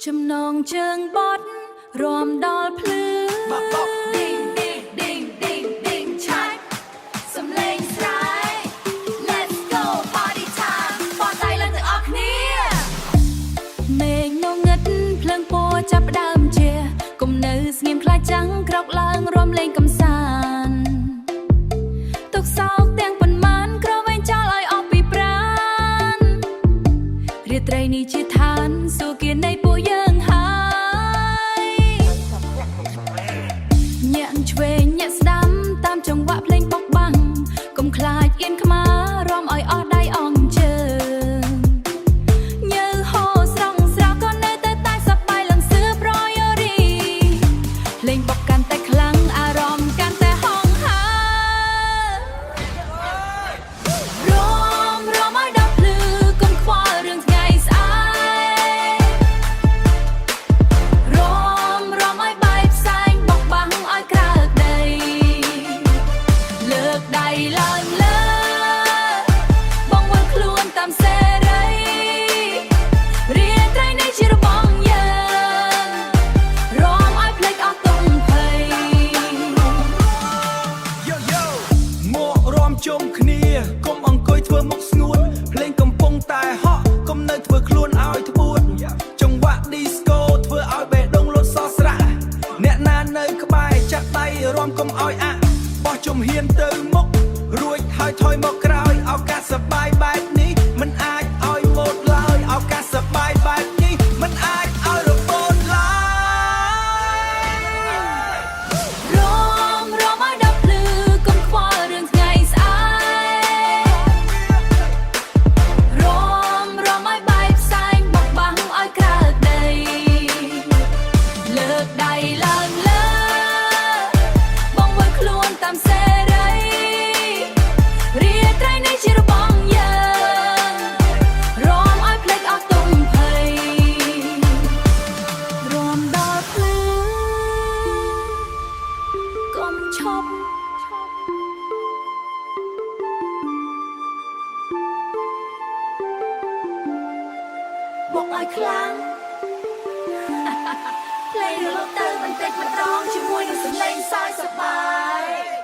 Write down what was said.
ចំណងជើងបត់រំដល់ភ្លឺបបដេងដេងដេងដេងដេងឆាច់សំឡេងស្រែ Let's go party time បត់ដៃឡើងទាំងអស់គ្នាមេឃងងឹតភ្លើងពណ៌ចាប់ផ្ដើមជាគុំនៅស្ងៀមខ្លាចចាំងក្រោកឡើងរំលេងកំសាន្តទុកសោកទាំងប៉ុន្មានក្រវែងចោលឲ្យអស់ពីប្រាណរាត្រីនេះជាឋានសួគ៌នៃពួកយើងហើយញាក់ឆ្វេងញាក់ស្ដាំតាមចង្វាក់ភ្លេងបោកបាំងកុំខ្លាចអៀនខ្មារំឲ្យអស់ដៃអងជើងញើហូរស្រង់ស្រោក៏នៅតែសប្បាយឡើងសឿប្រយោរីភ្លេងបោកកាន់តែខ្លាំងអារម្មណ៍កាន់តែហងហើរំឲ្យដល់ភ្លឺកុំខ្វល់រឿងថ្ងៃស្អែករំឲ្យបាយផ្សែងបោកបាំងឲ្យក្រើកដីលើកដៃឡើងលើបងវិលខ្លួនតាមសេរីរាត្រីនេះជារបស់យើងរំឲ្យភ្លេចអស់ទុំភ័យយូមករំជុំគ្នាកុំអង្គុយធ្វើមុខស្ងួនភ្លេងកំពុងតែហក់កុំនៅធ្វើខ្លួនឲ្យធ្បួនចង្វាក់ disco ធ្វើឲ្យបេះដូងលត់សស្រាក់អ្នកណានៅក្បែរចាក់ដៃរំកុំឲ្យអាក់បោះជំហានទៅមុខរួចហើយថយមកក្រោយឱកាសសប្បាយបែបនេះមិនអាចឲ្យម៉ូតឡើយឱកាសសប្បាយបែបនេះមិនអាចឲ្យរបូតឡើយរំឲ្យដល់ភ្លឺកុំខ្វល់រឿងថ្ងៃស្អែករំឲ្យបាយផ្សែងបោកបាំងឲ្យក្រើកដីលើកដៃឡើងលើបងវិលខ្លួនតាមសេរីរាត្រីនេះជារបស់យើងរំឲ្យភ្លេចអស់ទុំភ័យរំដល់ភ្លឺកុំឈប់បុកឲ្យខ្លាំងភ្លេងរលត់ទៅបន្តិចម្ដងជាមួយនឹងសំឡេងសើចសប្បាយ